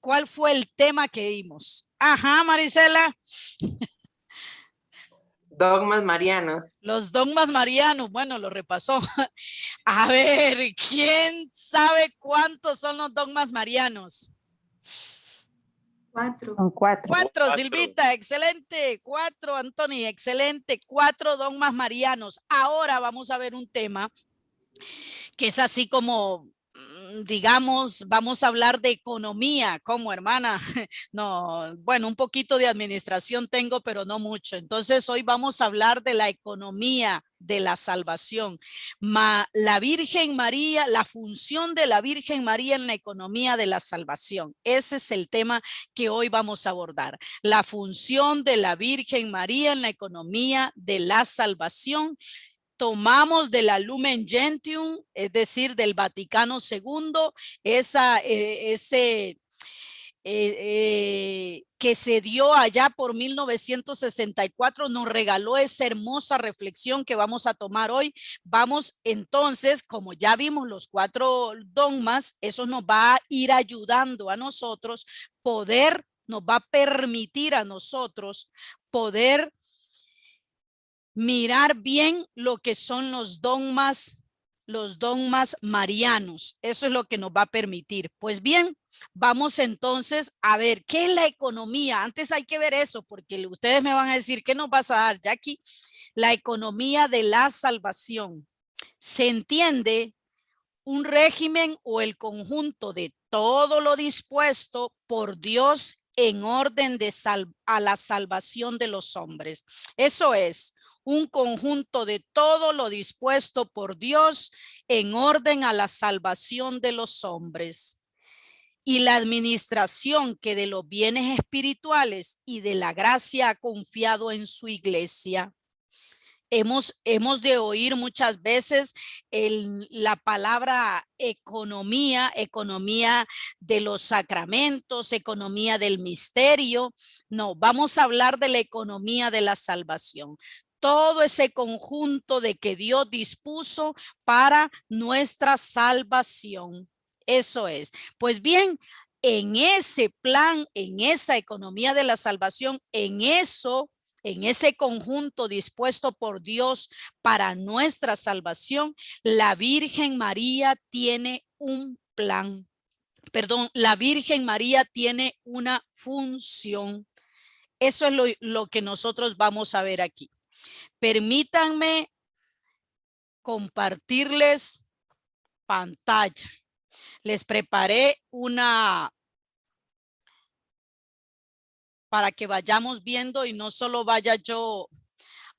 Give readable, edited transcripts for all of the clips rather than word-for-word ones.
¿Cuál fue el tema que dimos? Ajá, Marisela. Dogmas marianos. Los dogmas marianos, bueno, lo repasó. A ver, ¿quién sabe cuántos son los dogmas marianos? 4. Son 4. 4, Silvita, excelente. 4, Anthony, excelente. 4 dogmas marianos. Ahora vamos a ver un tema que es así como, digamos, vamos a hablar de economía, como hermana. No, bueno, un poquito de administración tengo, pero no mucho. Entonces, hoy vamos a hablar de la economía de la salvación. La Virgen María, la función de la Virgen María en la economía de la salvación. Ese es el tema que hoy vamos a abordar. La función de la Virgen María en la economía de la salvación. Tomamos de la Lumen Gentium, es decir, del Vaticano II, que se dio allá por 1964, nos regaló esa hermosa reflexión que vamos a tomar hoy. Vamos entonces, como ya vimos los 4 dogmas, eso nos va a ir ayudando a nosotros nos va a permitir a nosotros poder mirar bien lo que son los dogmas marianos. Eso es lo que nos va a permitir. Pues bien, vamos entonces a ver qué es la economía. Antes hay que ver eso, porque ustedes me van a decir, ¿qué nos vas a dar, Jackie? La economía de la salvación. Se entiende un régimen o el conjunto de todo lo dispuesto por Dios en orden a la salvación de los hombres. Eso es un conjunto de todo lo dispuesto por Dios en orden a la salvación de los hombres. Y la administración que de los bienes espirituales y de la gracia ha confiado en su iglesia. Hemos de oír muchas veces la palabra economía de los sacramentos, economía del misterio. No, vamos a hablar de la economía de la salvación. Todo ese conjunto de que Dios dispuso para nuestra salvación. Eso es. Pues bien, en ese plan, en esa economía de la salvación, en ese conjunto dispuesto por Dios para nuestra salvación, la Virgen María tiene un plan. Perdón, la Virgen María tiene una función. Eso es lo que nosotros vamos a ver aquí. Permítanme compartirles pantalla. Les preparé para que vayamos viendo y no solo vaya yo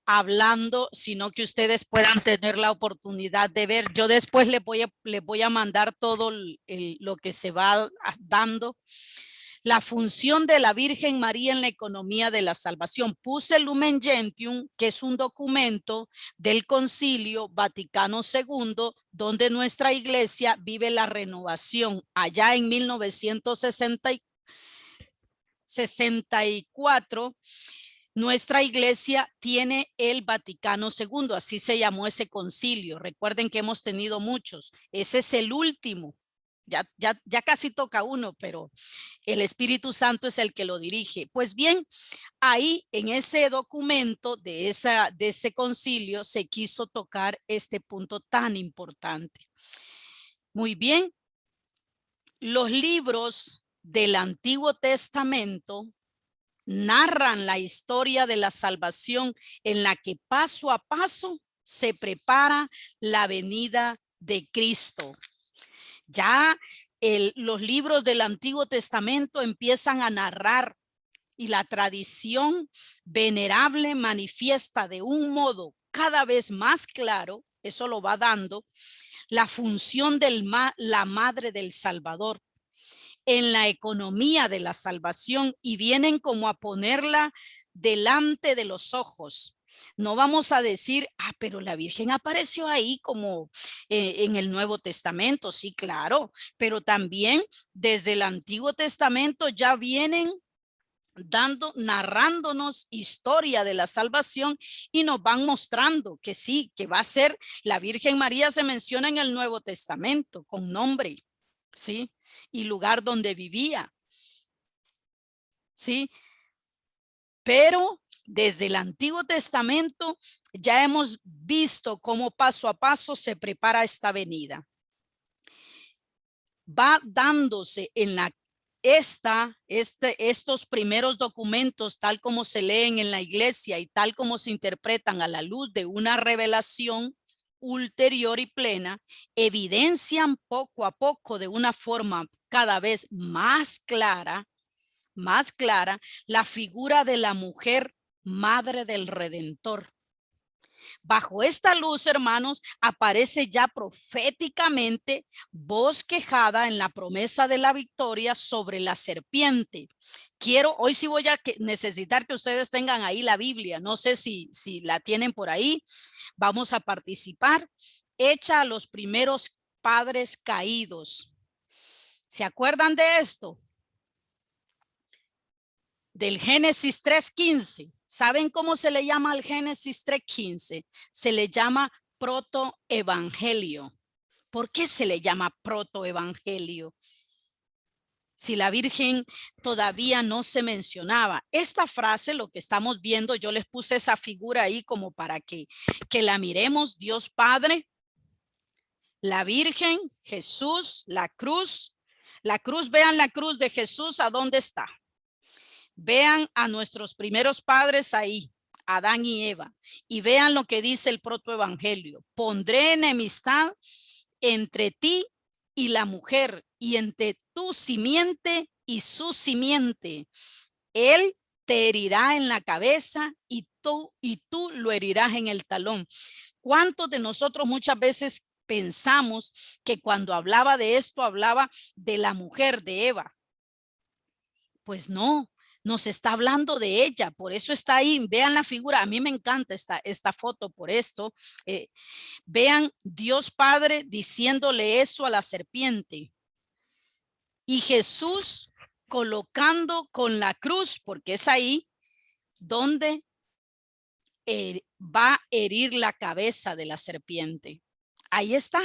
hablando, sino que ustedes puedan tener la oportunidad de ver. Yo después les voy a mandar todo lo que se va dando. La función de la Virgen María en la economía de la salvación. Puse el Lumen Gentium, que es un documento del Concilio Vaticano II, donde nuestra iglesia vive la renovación allá en 1964. Nuestra iglesia tiene el Vaticano II, así se llamó ese concilio. Recuerden que hemos tenido muchos. Ese es el último. Ya casi toca uno, pero el Espíritu Santo es el que lo dirige. Pues bien, ahí en ese documento de ese concilio se quiso tocar este punto tan importante. Muy bien. Los libros del Antiguo Testamento narran la historia de la salvación en la que paso a paso se prepara la venida de Cristo. Ya los libros del Antiguo Testamento empiezan a narrar y la tradición venerable manifiesta de un modo cada vez más claro, eso lo va dando, la función de la Madre del Salvador en la economía de la salvación y vienen como a ponerla delante de los ojos. No vamos a decir, pero la Virgen apareció ahí como en el Nuevo Testamento. Sí, claro, pero también desde el Antiguo Testamento ya vienen narrándonos historia de la salvación y nos van mostrando que sí, que va a ser la Virgen María. Se menciona en el Nuevo Testamento con nombre, ¿sí? Y lugar donde vivía. ¿sí? Pero desde el Antiguo Testamento ya hemos visto cómo paso a paso se prepara esta venida. Va dándose en estos primeros documentos, tal como se leen en la iglesia y tal como se interpretan a la luz de una revelación ulterior y plena, evidencian poco a poco de una forma cada vez más clara, la figura de la mujer madre del Redentor. Bajo esta luz, hermanos, aparece ya proféticamente bosquejada en la promesa de la victoria sobre la serpiente. Hoy sí voy a necesitar que ustedes tengan ahí la Biblia. No sé si la tienen por ahí. Vamos a participar. Hecha a los primeros padres caídos. ¿Se acuerdan de esto? Del Génesis 3:15. ¿Saben cómo se le llama al Génesis 3:15? Se le llama protoevangelio. ¿Por qué se le llama protoevangelio? Si la Virgen todavía no se mencionaba. Esta frase, lo que estamos viendo, yo les puse esa figura ahí como para que la miremos. Dios Padre, la Virgen, Jesús, la cruz. La cruz, vean la cruz de Jesús, ¿a dónde está? Vean a nuestros primeros padres ahí, Adán y Eva, y vean lo que dice el protoevangelio. Pondré enemistad entre ti y la mujer, y entre tu simiente y su simiente. Él te herirá en la cabeza y tú lo herirás en el talón. ¿Cuántos de nosotros muchas veces pensamos que cuando hablaba de esto, hablaba de la mujer de Eva? Pues no, nos está hablando de ella, por eso está ahí. Vean la figura, a mí me encanta esta foto por esto. Vean Dios Padre diciéndole eso a la serpiente. Y Jesús colocando con la cruz, porque es ahí donde va a herir la cabeza de la serpiente. Ahí está.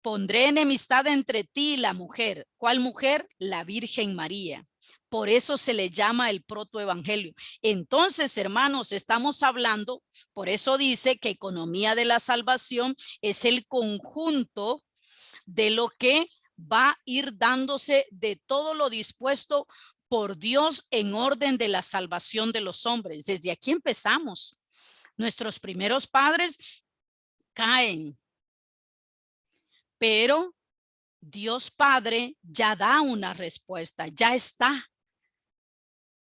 Pondré enemistad entre ti y la mujer. ¿Cuál mujer? La Virgen María. Por eso se le llama el protoevangelio. Entonces, hermanos, estamos hablando, por eso dice que economía de la salvación es el conjunto de lo que va a ir dándose de todo lo dispuesto por Dios en orden de la salvación de los hombres. Desde aquí empezamos. Nuestros primeros padres caen, pero Dios Padre ya da una respuesta, ya está.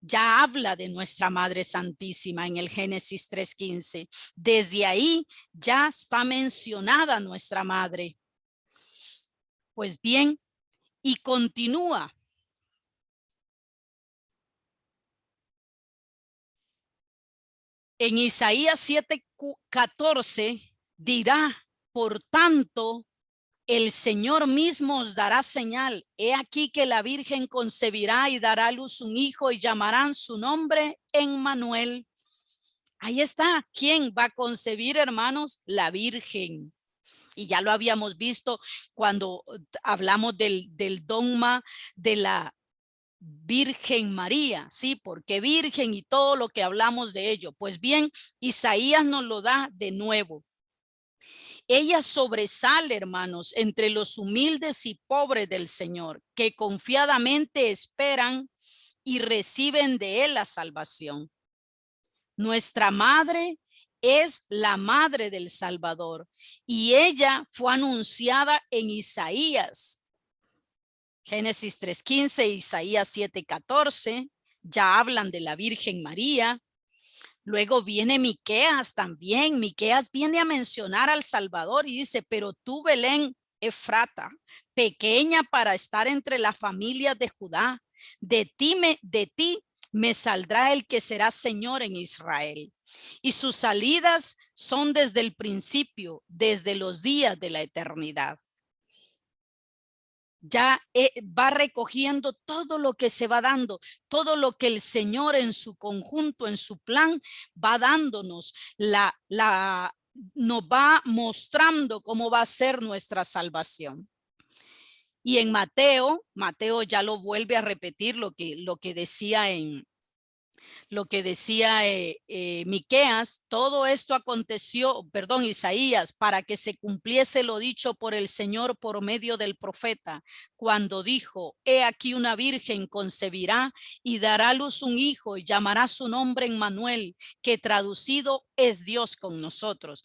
Ya habla de nuestra Madre Santísima en el Génesis 3:15. Desde ahí ya está mencionada nuestra Madre. Pues bien, y continúa. En Isaías 7:14 dirá, por tanto, el Señor mismo os dará señal. He aquí que la Virgen concebirá y dará a luz un hijo y llamarán su nombre Emmanuel. Ahí está. ¿Quién va a concebir, hermanos? La Virgen. Y ya lo habíamos visto cuando hablamos del dogma de la Virgen María, ¿sí? Porque Virgen y todo lo que hablamos de ello. Pues bien, Isaías nos lo da de nuevo. Ella sobresale, hermanos, entre los humildes y pobres del Señor, que confiadamente esperan y reciben de Él la salvación. Nuestra madre es la madre del Salvador y ella fue anunciada en Isaías. Génesis 3:15, Isaías 7:14, ya hablan de la Virgen María. Luego viene Miqueas también. Miqueas viene a mencionar al Salvador y dice, pero tú, Belén, Efrata, pequeña para estar entre las familias de Judá, de ti me saldrá el que será Señor en Israel. Y sus salidas son desde el principio, desde los días de la eternidad. Ya va recogiendo todo lo que se va dando, todo lo que el Señor en su conjunto, en su plan, va dándonos, nos va mostrando cómo va a ser nuestra salvación. Y en Mateo ya lo vuelve a repetir lo que decía Miqueas. Todo esto aconteció, perdón, Isaías, para que se cumpliese lo dicho por el Señor por medio del profeta, cuando dijo: he aquí una virgen concebirá y dará a luz un hijo y llamará su nombre Emmanuel, que traducido es Dios con nosotros.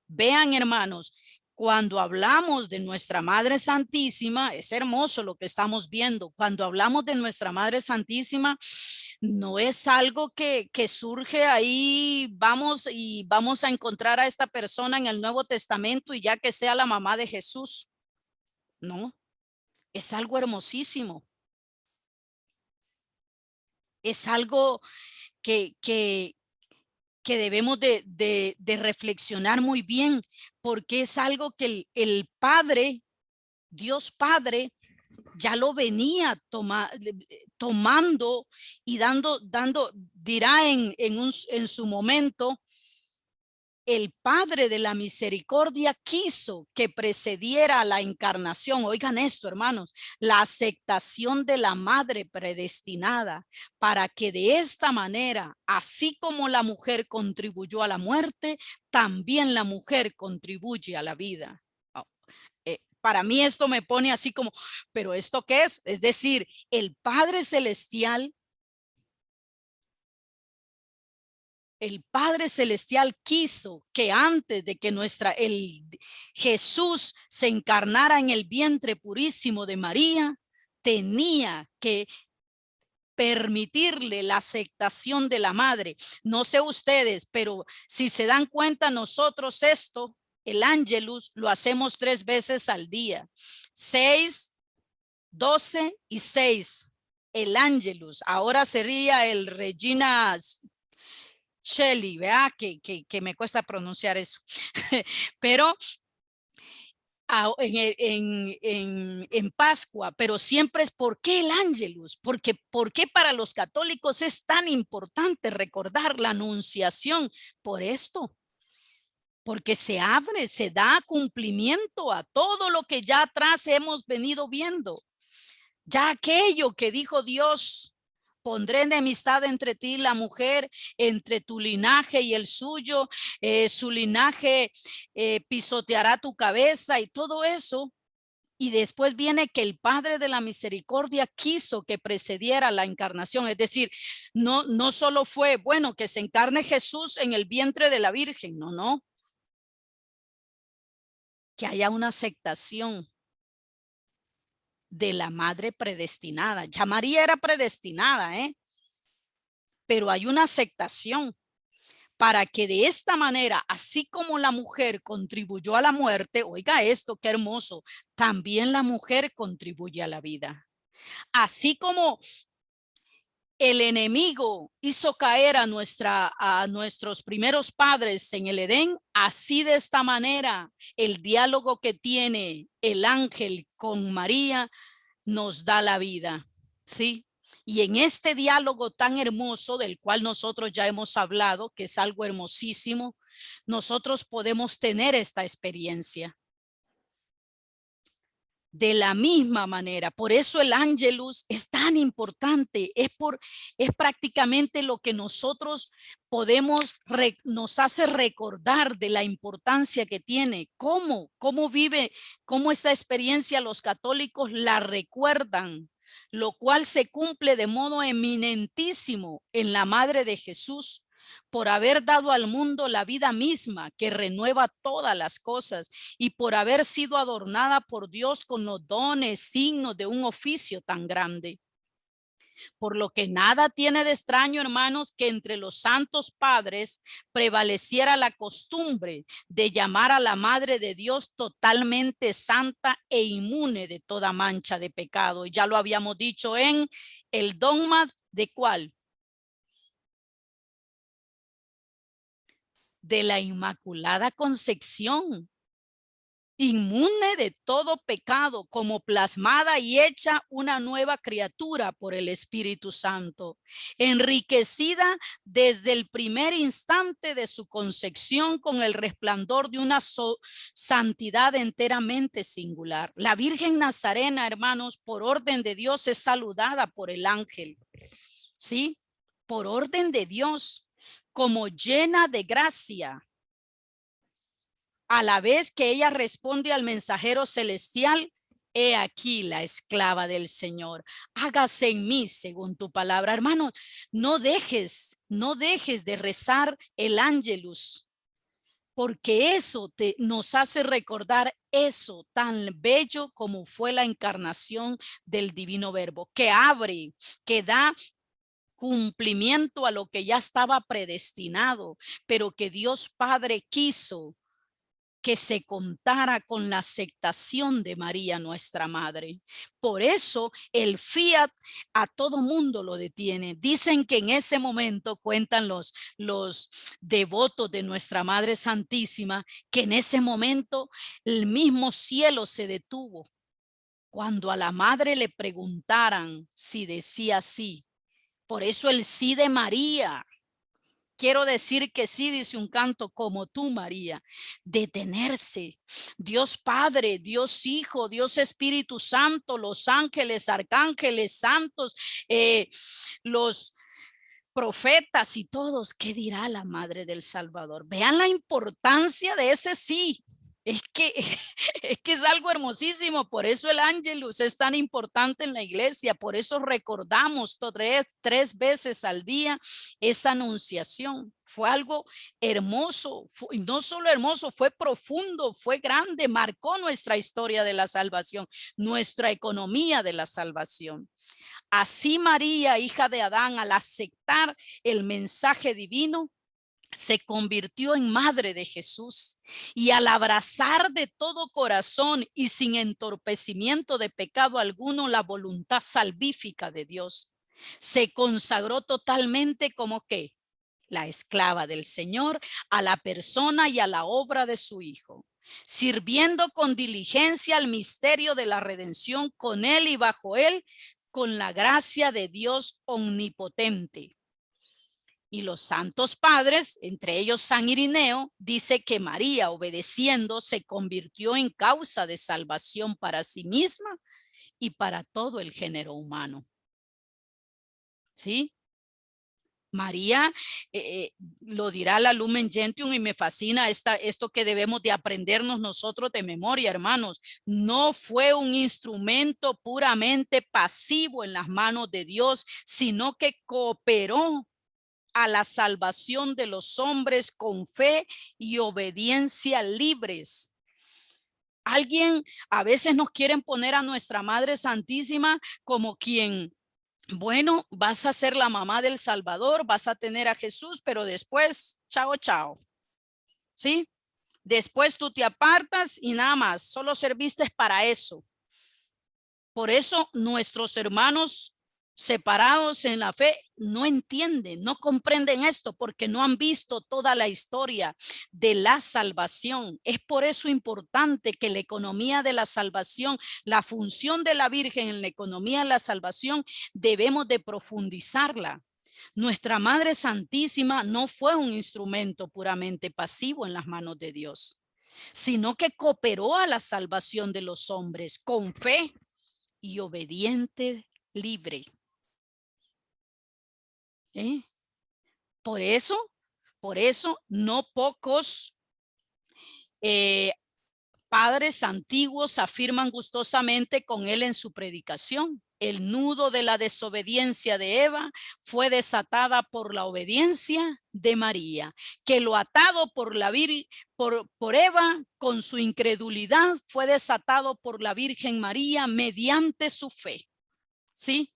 Vean, hermanos, cuando hablamos de nuestra Madre Santísima, es hermoso lo que estamos viendo. Cuando hablamos de nuestra Madre Santísima, no es algo que surge ahí, vamos a encontrar a esta persona en el Nuevo Testamento y ya que sea la mamá de Jesús. No, es algo hermosísimo. Es algo que debemos de reflexionar muy bien, porque es algo que el Padre, Dios Padre, ya lo venía tomando y dando, dirá en su momento. El Padre de la Misericordia quiso que precediera a la encarnación. Oigan esto, hermanos, la aceptación de la madre predestinada, para que de esta manera, así como la mujer contribuyó a la muerte, también la mujer contribuye a la vida. Para mí esto me pone así como, ¿pero esto qué es? Es decir, el Padre Celestial quiso que antes de que el Jesús se encarnara en el vientre purísimo de María, tenía que permitirle la aceptación de la madre. No sé ustedes, pero si se dan cuenta, nosotros esto, el Ángelus, lo hacemos 3 veces al día. 6, 12 y 6. El Ángelus. Ahora sería el Regina Shelley, vea que me cuesta pronunciar eso. Pero en Pascua, pero siempre es ¿por qué el Ángelus? ¿Por qué para los católicos es tan importante recordar la anunciación? Por esto, porque se abre, se da cumplimiento a todo lo que ya atrás hemos venido viendo. Ya aquello que dijo Dios: pondré enemistad entre ti y la mujer, entre tu linaje y el suyo, su linaje pisoteará tu cabeza, y todo eso. Y después viene que el Padre de la Misericordia quiso que precediera la encarnación. Es decir, no solo fue, bueno, que se encarne Jesús en el vientre de la Virgen, no. Que haya una aceptación de la madre predestinada. Ya María era predestinada, pero hay una aceptación para que de esta manera, así como la mujer contribuyó a la muerte, oiga esto, qué hermoso, también la mujer contribuye a la vida. Así como el enemigo hizo caer a nuestros primeros padres en el Edén, así de esta manera el diálogo que tiene el ángel con María nos da la vida, ¿sí? Y en este diálogo tan hermoso del cual nosotros ya hemos hablado, que es algo hermosísimo, nosotros podemos tener esta experiencia. De la misma manera, por eso el Ángelus es tan importante, es prácticamente lo que nosotros nos hace recordar de la importancia que tiene, cómo vive, cómo esta experiencia los católicos la recuerdan, lo cual se cumple de modo eminentísimo en la Madre de Jesús, por haber dado al mundo la vida misma que renueva todas las cosas, y por haber sido adornada por Dios con los dones, signos de un oficio tan grande. Por lo que nada tiene de extraño, hermanos, que entre los santos padres prevaleciera la costumbre de llamar a la Madre de Dios totalmente santa e inmune de toda mancha de pecado. Ya lo habíamos dicho en el dogma de ¿cuál? De la Inmaculada Concepción. inmune de todo pecado, como plasmada y hecha una nueva criatura por el Espíritu Santo, enriquecida desde el primer instante de su concepción con el resplandor de una santidad enteramente singular. La Virgen Nazarena, hermanos, por orden de Dios es saludada por el ángel, ¿sí? Por orden de Dios, como llena de gracia, a la vez que ella responde al mensajero celestial: he aquí la esclava del Señor, hágase en mí según tu palabra. Hermano, no dejes de rezar el Ángelus, porque eso nos hace recordar eso tan bello como fue la encarnación del divino verbo, que abre, que da cumplimiento a lo que ya estaba predestinado, pero que Dios Padre quiso que se contara con la aceptación de María, nuestra madre. Por eso el fiat a todo mundo lo detiene. Dicen que en ese momento, cuentan los devotos de nuestra Madre Santísima, que en ese momento el mismo cielo se detuvo cuando a la madre le preguntaran si decía sí. Por eso el sí de María. Quiero decir que sí, dice un canto, como tú, María, detenerse. Dios Padre, Dios Hijo, Dios Espíritu Santo, los ángeles, arcángeles, santos, los profetas y todos. ¿Qué dirá la Madre del Salvador? Vean la importancia de ese sí. Es que, es que es algo hermosísimo, por eso el Ángelus es tan importante en la iglesia, por eso recordamos tres veces al día esa anunciación. Fue algo hermoso, y no solo hermoso, fue profundo, fue grande, marcó nuestra historia de la salvación, nuestra economía de la salvación. Así María, hija de Adán, al aceptar el mensaje divino, se convirtió en madre de Jesús, y al abrazar de todo corazón y sin entorpecimiento de pecado alguno la voluntad salvífica de Dios, se consagró totalmente como que la esclava del Señor a la persona y a la obra de su Hijo, sirviendo con diligencia al misterio de la redención con él y bajo él, con la gracia de Dios omnipotente. Y los santos padres, entre ellos San Irineo, dice que María, obedeciendo, se convirtió en causa de salvación para sí misma y para todo el género humano. ¿Sí? María, lo dirá la Lumen Gentium, y me fascina esto que debemos de aprendernos nosotros de memoria, hermanos. No fue un instrumento puramente pasivo en las manos de Dios, sino que cooperó a la salvación de los hombres con fe y obediencia libres. Alguien a veces nos quieren poner a nuestra Madre Santísima como quien, bueno, vas a ser la mamá del Salvador, vas a tener a Jesús, pero después, chao, chao. ¿Sí? Después tú te apartas y nada más, solo serviste para eso. Por eso nuestros hermanos separados en la fe no entienden, no comprenden esto, porque no han visto toda la historia de la salvación. Es por eso importante que la economía de la salvación, la función de la Virgen en la economía de la salvación, debemos de profundizarla. Nuestra Madre Santísima no fue un instrumento puramente pasivo en las manos de Dios, sino que cooperó a la salvación de los hombres con fe y obediente libre. Por eso no pocos padres antiguos afirman gustosamente con él en su predicación: el nudo de la desobediencia de Eva fue desatada por la obediencia de María, que lo atado por Eva con su incredulidad fue desatado por la Virgen María mediante su fe. ¿Sí?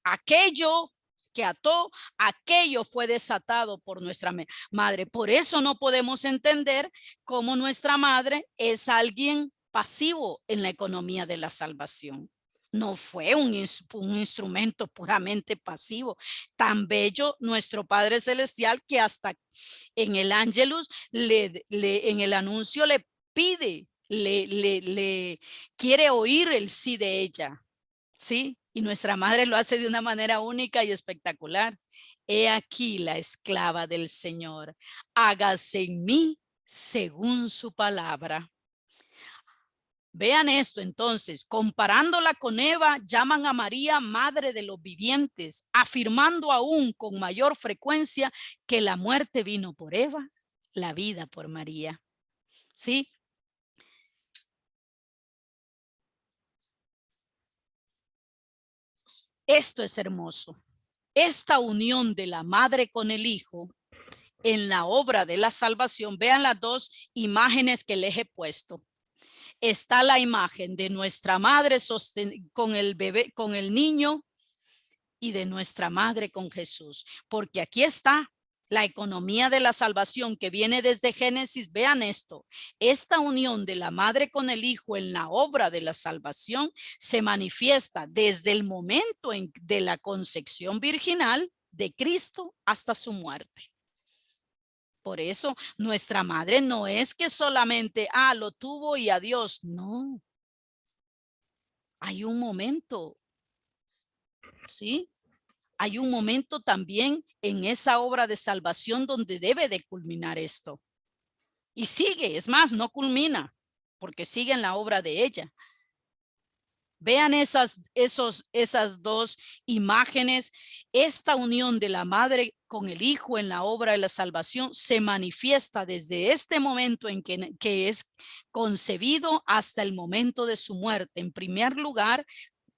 Aquello que ató, aquello fue desatado por nuestra madre. Por eso no podemos entender cómo nuestra madre es alguien pasivo en la economía de la salvación. No fue un instrumento puramente pasivo. Tan bello nuestro Padre Celestial que hasta en el Ángelus, en el anuncio le pide le quiere oír el sí de ella, ¿sí? Y nuestra madre lo hace de una manera única y espectacular. He aquí la esclava del Señor, hágase en mí según su palabra. Vean esto entonces, comparándola con Eva, llaman a María madre de los vivientes, afirmando aún con mayor frecuencia que la muerte vino por Eva, la vida por María. ¿Sí? Esto es hermoso. Esta unión de la madre con el hijo en la obra de la salvación, vean las dos imágenes que les he puesto. Está la imagen de nuestra madre con el bebé, con el niño, y de nuestra madre con Jesús, porque aquí está la economía de la salvación que viene desde Génesis. Vean esto, esta unión de la madre con el hijo en la obra de la salvación se manifiesta desde el momento de la concepción virginal de Cristo hasta su muerte. Por eso nuestra madre no es que solamente, lo tuvo y adiós. No. Hay un momento, ¿sí? Hay un momento también en esa obra de salvación donde debe de culminar esto. Y sigue, es más, no culmina, porque sigue en la obra de ella. Vean esas dos imágenes. Esta unión de la madre con el hijo en la obra de la salvación se manifiesta desde este momento en que es concebido hasta el momento de su muerte. En primer lugar,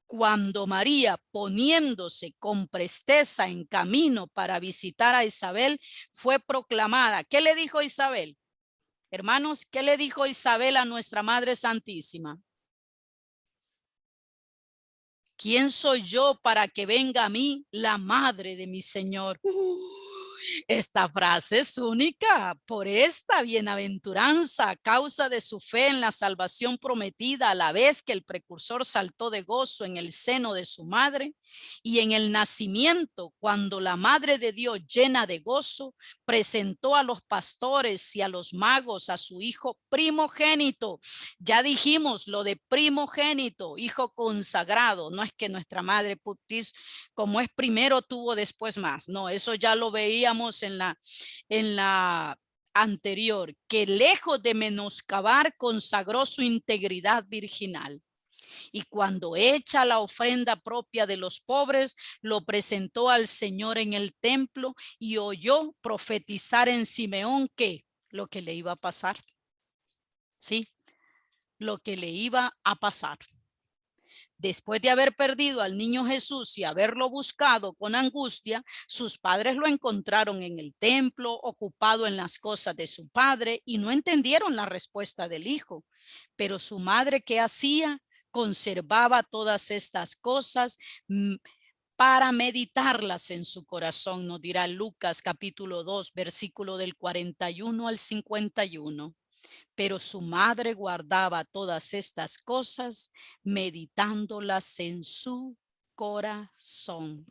cuando María, poniéndose con presteza en camino para visitar a Isabel, fue proclamada. ¿Qué le dijo Isabel? Hermanos, ¿qué le dijo Isabel a nuestra Madre Santísima? ¿Quién soy yo para que venga a mí la madre de mi Señor? Esta frase es única. Por esta bienaventuranza, a causa de su fe en la salvación prometida, a la vez que el precursor saltó de gozo en el seno de su madre, y en el nacimiento, cuando la madre de Dios, llena de gozo, presentó a los pastores y a los magos a su hijo primogénito. Ya dijimos lo de primogénito, hijo consagrado. No es que nuestra madre Putis, como es primero, tuvo después más. No, eso ya lo veíamos en la anterior, que lejos de menoscabar, consagró su integridad virginal. Y cuando echa la ofrenda propia de los pobres, lo presentó al Señor en el templo y oyó profetizar en Simeón que lo que le iba a pasar. Sí, lo que le iba a pasar. Después de haber perdido al niño Jesús y haberlo buscado con angustia, sus padres lo encontraron en el templo, ocupado en las cosas de su padre, y no entendieron la respuesta del hijo. Pero su madre, ¿qué hacía? Conservaba todas estas cosas para meditarlas en su corazón, nos dirá Lucas capítulo 2, versículo del 41 al 51. Pero su madre guardaba todas estas cosas, meditándolas en su corazón.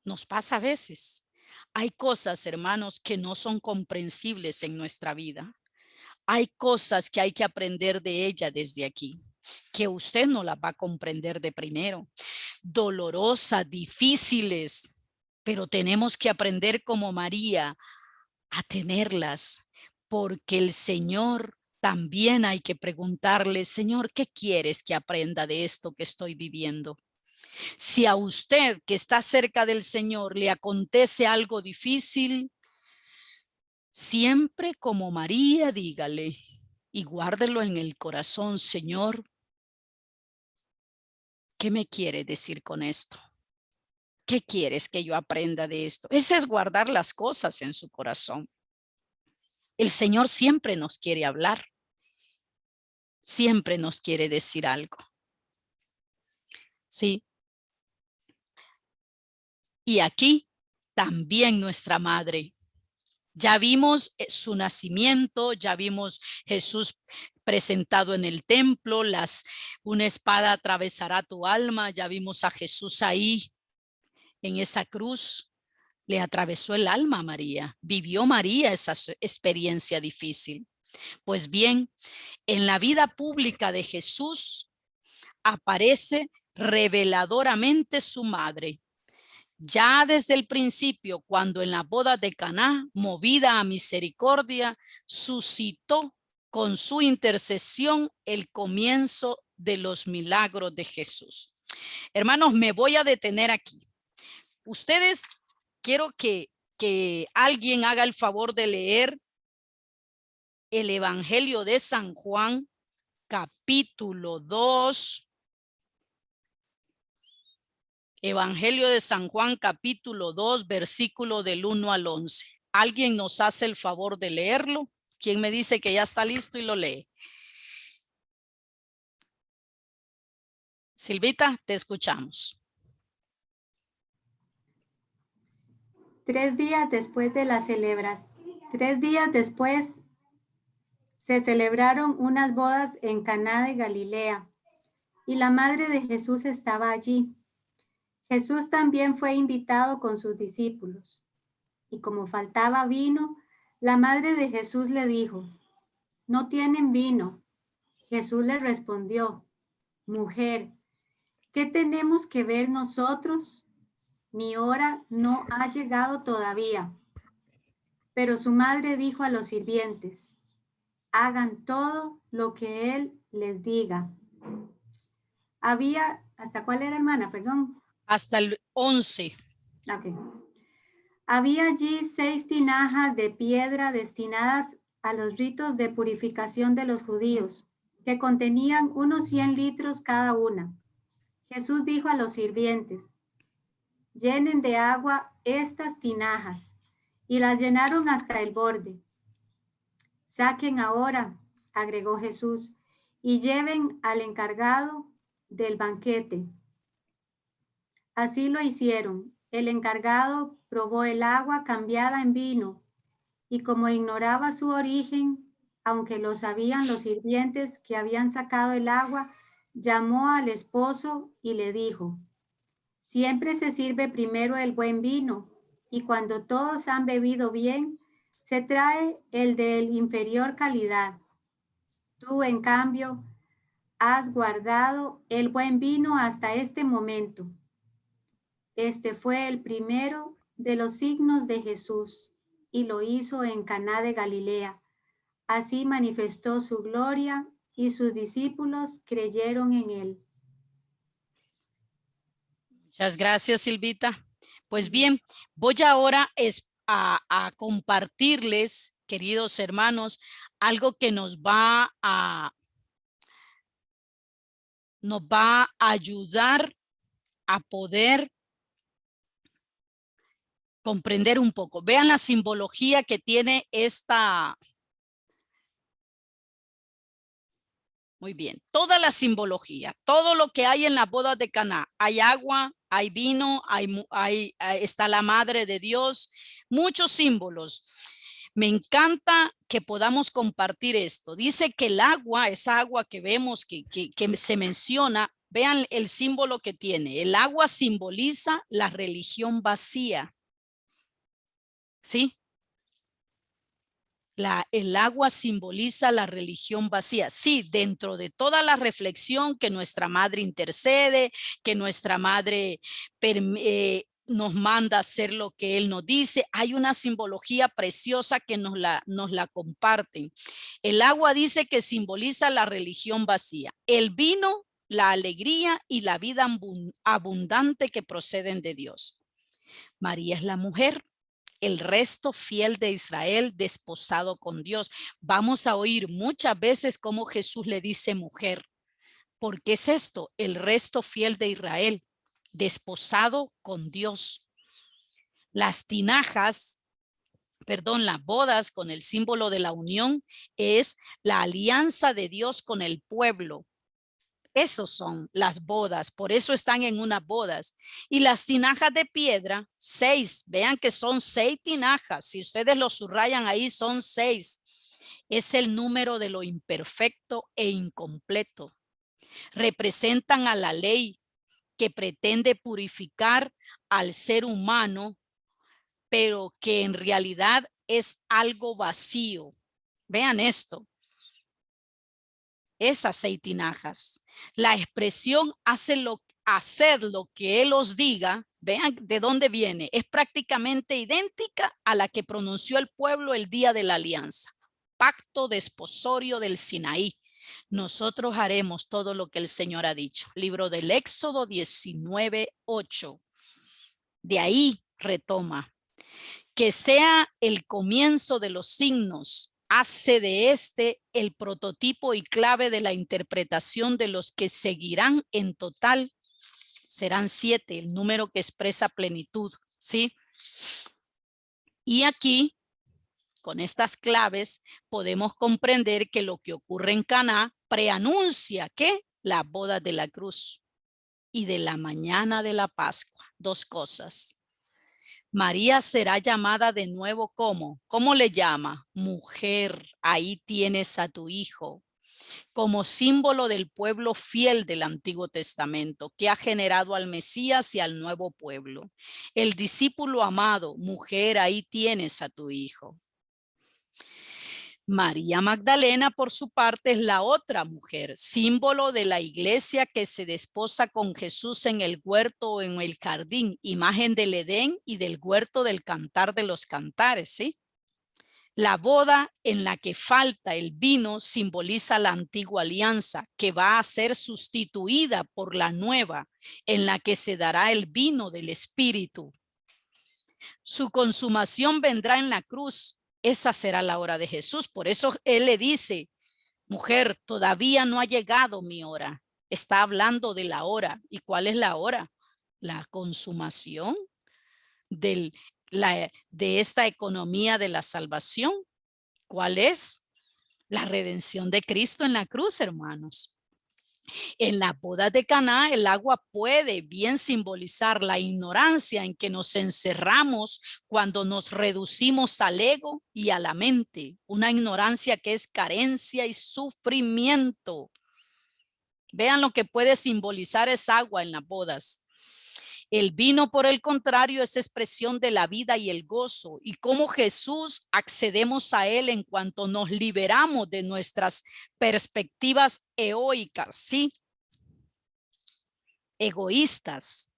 Nos pasa a veces. Hay cosas, hermanos, que no son comprensibles en nuestra vida. Hay cosas que hay que aprender de ella desde aquí, que usted no las va a comprender de primero. Dolorosas, difíciles, pero tenemos que aprender como María a tenerlas, porque el Señor también hay que preguntarle, Señor, ¿qué quieres que aprenda de esto que estoy viviendo? Si a usted que está cerca del Señor le acontece algo difícil, siempre como María dígale y guárdelo en el corazón, Señor, ¿qué me quiere decir con esto? ¿Qué quieres que yo aprenda de esto? Ese es guardar las cosas en su corazón. El Señor siempre nos quiere hablar. Siempre nos quiere decir algo. Sí. Y aquí también nuestra madre. Ya vimos su nacimiento, ya vimos Jesús presentado en el templo, una espada atravesará tu alma, ya vimos a Jesús ahí en esa cruz, le atravesó el alma a María, vivió María esa experiencia difícil. Pues bien, en la vida pública de Jesús aparece reveladoramente su madre. Ya desde el principio, cuando en la boda de Caná, movida a misericordia, suscitó con su intercesión el comienzo de los milagros de Jesús. Hermanos, me voy a detener aquí. Ustedes, quiero que alguien haga el favor de leer el Evangelio de San Juan, capítulo 2. Evangelio de San Juan, capítulo 2, versículo del 1 al 11. ¿Alguien nos hace el favor de leerlo? ¿Quién me dice que ya está listo y lo lee? Silvita, te escuchamos. 3 días después de las celebraciones, 3 días después se celebraron unas bodas en Caná de Galilea, y la madre de Jesús estaba allí. Jesús también fue invitado con sus discípulos. Y como faltaba vino, la madre de Jesús le dijo: «No tienen vino». Jesús le respondió: «Mujer, ¿qué tenemos que ver nosotros? Mi hora no ha llegado todavía». Pero su madre dijo a los sirvientes: «Hagan todo lo que él les diga». ¿Hasta cuál era, hermana? Perdón. Hasta el 11. Okay. Había allí 6 tinajas de piedra destinadas a los ritos de purificación de los judíos, que contenían unos 100 litros cada una. Jesús dijo a los sirvientes: «Llenen de agua estas tinajas», y las llenaron hasta el borde. «Saquen ahora», agregó Jesús, «y lleven al encargado del banquete». Así lo hicieron. El encargado probó el agua cambiada en vino, y como ignoraba su origen, aunque lo sabían los sirvientes que habían sacado el agua, llamó al esposo y le dijo: «Siempre se sirve primero el buen vino, y cuando todos han bebido bien, se trae el de inferior calidad. Tú, en cambio, has guardado el buen vino hasta este momento». Este fue el primero de los signos de Jesús, y lo hizo en Caná de Galilea. Así manifestó su gloria, y sus discípulos creyeron en él. Muchas gracias, Silvita. Pues bien, voy ahora a compartirles, queridos hermanos, algo que nos va a ayudar a poder comprender un poco. Vean la simbología que tiene esta. Muy bien, toda la simbología, todo lo que hay en la boda de Caná. Hay agua, hay vino, está la Madre de Dios, muchos símbolos. Me encanta que podamos compartir esto. Dice que el agua, esa agua que vemos que se menciona, vean el símbolo que tiene. El agua simboliza la religión vacía. ¿Sí? El agua simboliza la religión vacía. Sí, dentro de toda la reflexión que nuestra madre intercede, que nuestra madre nos manda hacer lo que él nos dice, hay una simbología preciosa que nos la comparten. El agua dice que simboliza la religión vacía. El vino, la alegría y la vida abundante que proceden de Dios. María es la mujer. El resto fiel de Israel desposado con Dios. Vamos a oír muchas veces cómo Jesús le dice mujer. ¿Por qué es esto? El resto fiel de Israel desposado con Dios. Las tinajas, las bodas con el símbolo de la unión es la alianza de Dios con el pueblo. Esos son las bodas, por eso están en unas bodas. Y las tinajas de piedra, 6, vean que son 6 tinajas. Si ustedes lo subrayan ahí, son 6. Es el número de lo imperfecto e incompleto. Representan a la ley que pretende purificar al ser humano, pero que en realidad es algo vacío. Vean esto. Esas 6 tinajas. La expresión haced lo que Él os diga. Vean de dónde viene. Es prácticamente idéntica a la que pronunció el pueblo el día de la alianza. Pacto desposorio del Sinaí. Nosotros haremos todo lo que el Señor ha dicho. Libro del Éxodo 19:8. De ahí retoma. Que sea el comienzo de los signos, hace de este el prototipo y clave de la interpretación de los que seguirán en total. Serán 7, el número que expresa plenitud, ¿sí? Y aquí, con estas claves, podemos comprender que lo que ocurre en Caná preanuncia que la boda de la cruz y de la mañana de la Pascua. 2 cosas. María será llamada de nuevo ¿cómo? ¿Cómo le llama? Mujer, ahí tienes a tu hijo. Como símbolo del pueblo fiel del Antiguo Testamento que ha generado al Mesías y al nuevo pueblo. El discípulo amado, mujer, ahí tienes a tu hijo. María Magdalena, por su parte, es la otra mujer, símbolo de la iglesia que se desposa con Jesús en el huerto o en el jardín, imagen del Edén y del huerto del Cantar de los Cantares, ¿sí? La boda en la que falta el vino simboliza la antigua alianza que va a ser sustituida por la nueva en la que se dará el vino del Espíritu. Su consumación vendrá en la cruz. Esa será la hora de Jesús. Por eso Él le dice, mujer, todavía no ha llegado mi hora. Está hablando de la hora. ¿Y cuál es la hora? La consumación de esta economía de la salvación. ¿Cuál es? La redención de Cristo en la cruz, hermanos. En la boda de Caná, el agua puede bien simbolizar la ignorancia en que nos encerramos cuando nos reducimos al ego y a la mente. Una ignorancia que es carencia y sufrimiento. Vean lo que puede simbolizar esa agua en las bodas. El vino, por el contrario, es expresión de la vida y el gozo, y cómo Jesús accedemos a él en cuanto nos liberamos de nuestras perspectivas egoicas, ¿sí? Egoístas.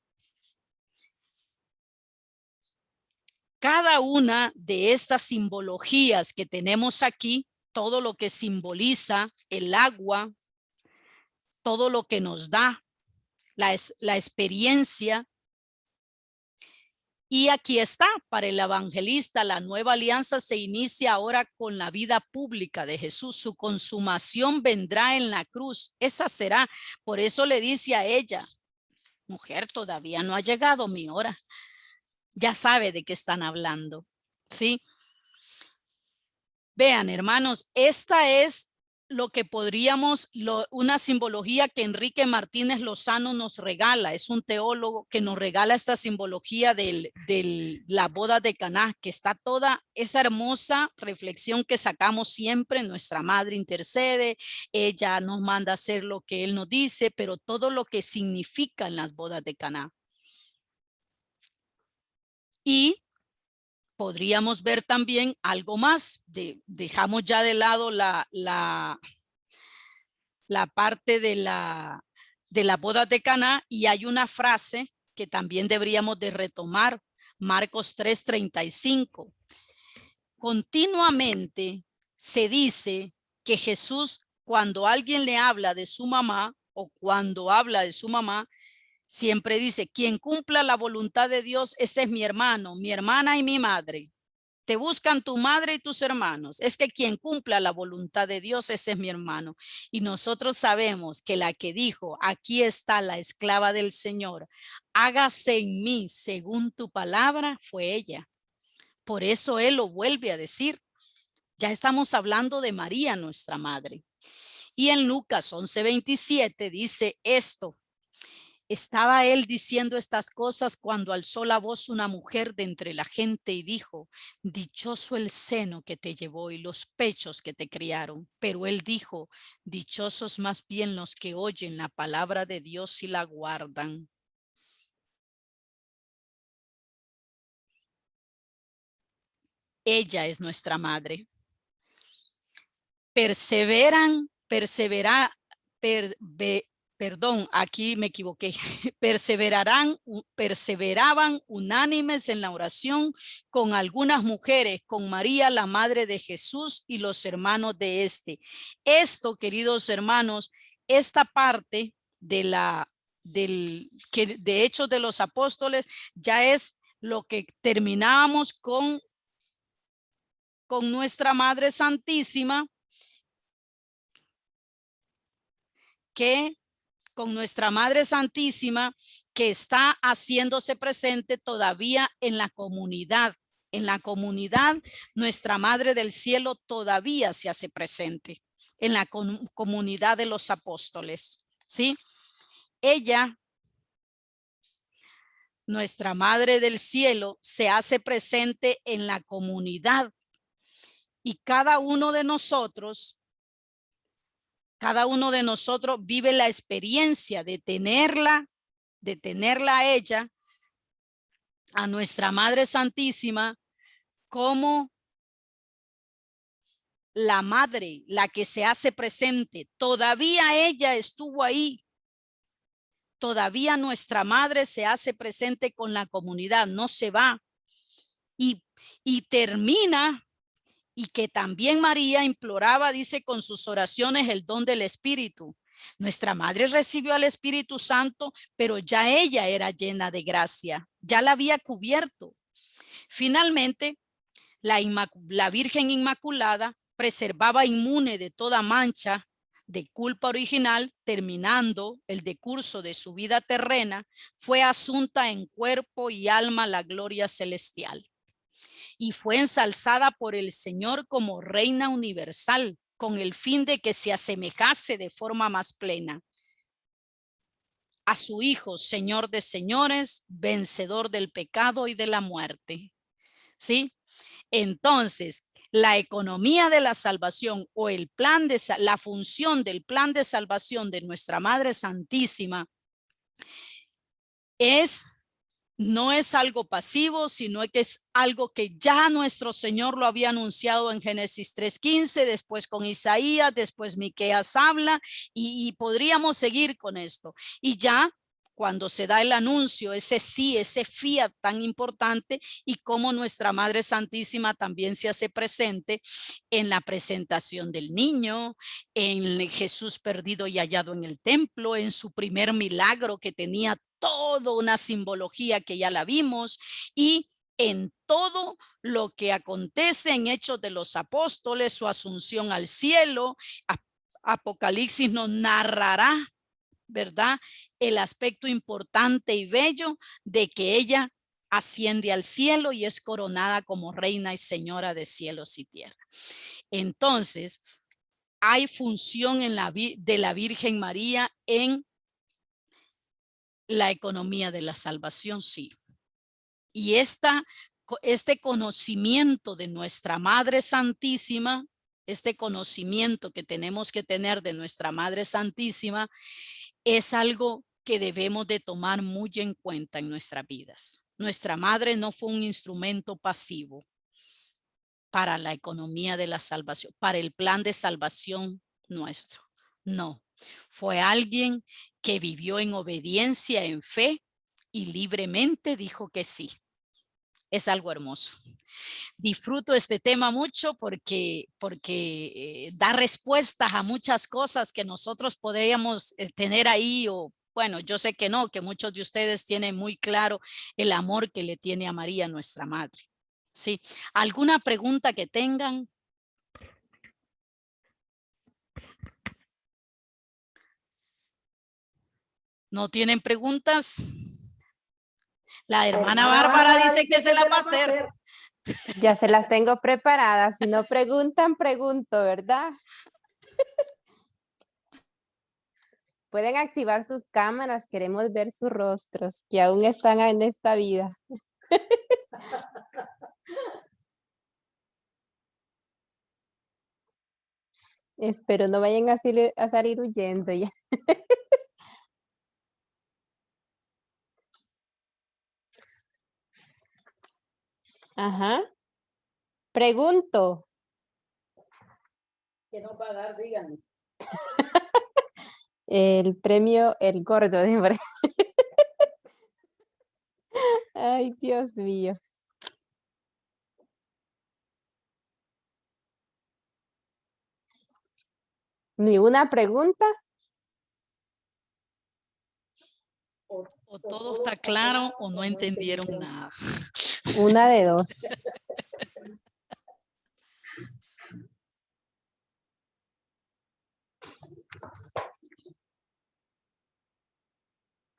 Cada una de estas simbologías que tenemos aquí, todo lo que simboliza el agua, todo lo que nos da la experiencia. Y aquí está, para el evangelista, la nueva alianza se inicia ahora con la vida pública de Jesús. Su consumación vendrá en la cruz. Esa será. Por eso le dice a ella, mujer, todavía no ha llegado mi hora. Ya sabe de qué están hablando, ¿sí? Vean, hermanos, esta es lo que podríamos, una simbología que Enrique Martínez Lozano nos regala. Es un teólogo que nos regala esta simbología de la boda de Caná, que está toda esa hermosa reflexión que sacamos siempre. Nuestra madre intercede, ella nos manda a hacer lo que él nos dice, pero todo lo que significa en las bodas de Caná. Y podríamos ver también algo más. Dejamos ya de lado la parte de la boda de Caná, y hay una frase que también deberíamos de retomar, Marcos 3:35. Continuamente se dice que Jesús, cuando alguien le habla de su mamá o cuando habla de su mamá, siempre dice, quien cumpla la voluntad de Dios, ese es mi hermano, mi hermana y mi madre. Te buscan tu madre y tus hermanos. Es que quien cumpla la voluntad de Dios, ese es mi hermano. Y nosotros sabemos que la que dijo, aquí está la esclava del Señor, hágase en mí según tu palabra, fue ella. Por eso Él lo vuelve a decir. Ya estamos hablando de María, nuestra madre. Y en Lucas 11:27 dice esto. Estaba él diciendo estas cosas cuando alzó la voz una mujer de entre la gente y dijo, dichoso el seno que te llevó y los pechos que te criaron. Pero él dijo, dichosos más bien los que oyen la palabra de Dios y la guardan. Ella es nuestra madre. perdón, aquí me equivoqué. Perseveraban unánimes en la oración con algunas mujeres, con María, la madre de Jesús, y los hermanos de este. Esto, queridos hermanos, esta parte de Hechos de los Apóstoles ya es lo que terminábamos con nuestra Madre Santísima, con nuestra Madre Santísima, que está haciéndose presente todavía en la comunidad. En la comunidad, nuestra Madre del Cielo todavía se hace presente en la comunidad de los apóstoles, ¿sí? Ella, nuestra Madre del Cielo, se hace presente en la comunidad, y cada uno de nosotros vive la experiencia de tenerla a ella, a nuestra Madre Santísima, como la madre, la que se hace presente. Todavía ella estuvo ahí. Todavía nuestra madre se hace presente con la comunidad, no se va. Y termina, y que también María imploraba, dice, con sus oraciones el don del Espíritu. Nuestra madre recibió al Espíritu Santo, pero ya ella era llena de gracia, ya la había cubierto. Finalmente, la Virgen Inmaculada preservaba inmune de toda mancha de culpa original, terminando el decurso de su vida terrena, fue asunta en cuerpo y alma a la gloria celestial, y fue ensalzada por el Señor como Reina universal, con el fin de que se asemejase de forma más plena a su Hijo, Señor de señores, vencedor del pecado y de la muerte. ¿Sí? Entonces, la economía de la salvación, o el plan de la función del plan de salvación de nuestra Madre Santísima, no es algo pasivo, sino que es algo que ya nuestro Señor lo había anunciado en Génesis 3:15, después con Isaías, después Miqueas habla, y podríamos seguir con esto. Y ya cuando se da el anuncio, ese sí, ese fiat tan importante, y cómo nuestra Madre Santísima también se hace presente en la presentación del niño, en Jesús perdido y hallado en el templo, en su primer milagro que tenía toda una simbología que ya la vimos, y en todo lo que acontece en Hechos de los Apóstoles, su asunción al cielo. Apocalipsis nos narrará, ¿verdad?, el aspecto importante y bello de que ella asciende al cielo y es coronada como reina y señora de cielos y tierra. Entonces, hay función de la Virgen María en la economía de la salvación, sí. Y este conocimiento de nuestra Madre Santísima, este conocimiento que tenemos que tener de nuestra Madre Santísima, es algo que debemos de tomar muy en cuenta en nuestras vidas. Nuestra Madre no fue un instrumento pasivo para la economía de la salvación, para el plan de salvación nuestro. No, fue alguien que vivió en obediencia, en fe, y libremente dijo que sí. Es algo hermoso. Disfruto este tema mucho porque da respuestas a muchas cosas que nosotros podríamos tener ahí, o bueno, yo sé que no, que muchos de ustedes tienen muy claro el amor que le tiene a María, nuestra madre. ¿Sí? ¿Alguna pregunta que tengan? ¿No tienen preguntas? La hermana Bárbara dice que se la va a hacer. Ya se las tengo preparadas. Si no preguntan, pregunto, ¿verdad? Pueden activar sus cámaras. Queremos ver sus rostros, que aún están en esta vida. Espero no vayan a salir huyendo ya. Ajá. Pregunto. ¿Qué nos va a dar? Díganme. El premio El Gordo de Bre- Ay, Dios mío. ¿Ni una pregunta? O todo está claro o no entendieron nada. Una de dos.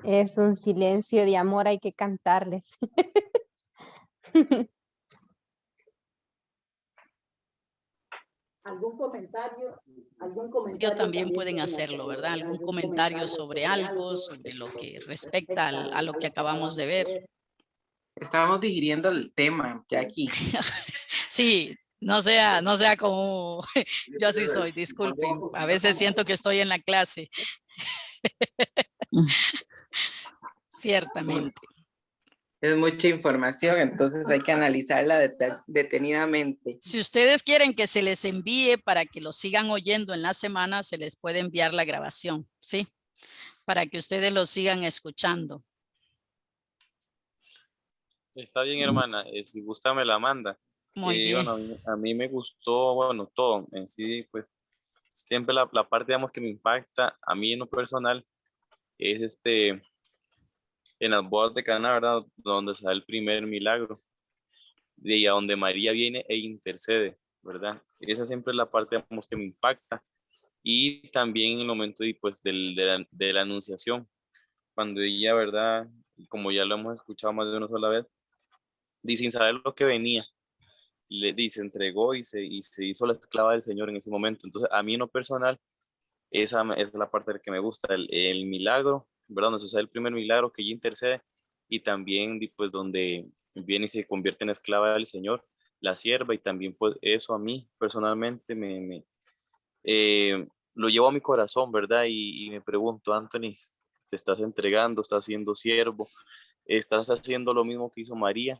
Es un silencio de amor, hay que cantarles. ¿Algún comentario? Yo también pueden hacerlo, ¿verdad? Algún comentario sobre algo, sobre lo que respecta a lo que acabamos de ver. Estamos digiriendo el tema, Jackie. Sí, no sea como yo así soy, disculpen. A veces siento que estoy en la clase. Ciertamente. Es mucha información, entonces hay que analizarla detenidamente. Si ustedes quieren que se les envíe para que lo sigan oyendo en la semana, se les puede enviar la grabación, ¿sí? Para que ustedes lo sigan escuchando. Está bien, hermana. Si gusta, me la manda. Muy bien. Bueno, a mí me gustó, bueno, todo en sí, pues siempre la parte, digamos, que me impacta a mí en lo personal es en las bodas de Cana, ¿verdad? Donde se da el primer milagro y a donde María viene e intercede, ¿verdad? Esa siempre es la parte, digamos, que me impacta. Y también en el momento pues, de la anunciación, cuando ella, ¿verdad? Como ya lo hemos escuchado más de una sola vez, dice, sin saber lo que venía, se entregó y se hizo la esclava del Señor en ese momento. Entonces, a mí en lo personal, esa es la parte que me gusta, el milagro, ¿verdad? Donde sucede el primer milagro que ella intercede y también pues donde viene y se convierte en esclava del Señor, la sierva, y también pues eso a mí personalmente lo llevo a mi corazón, ¿verdad? Y me pregunto, Anthony, te estás entregando, estás siendo siervo, estás haciendo lo mismo que hizo María,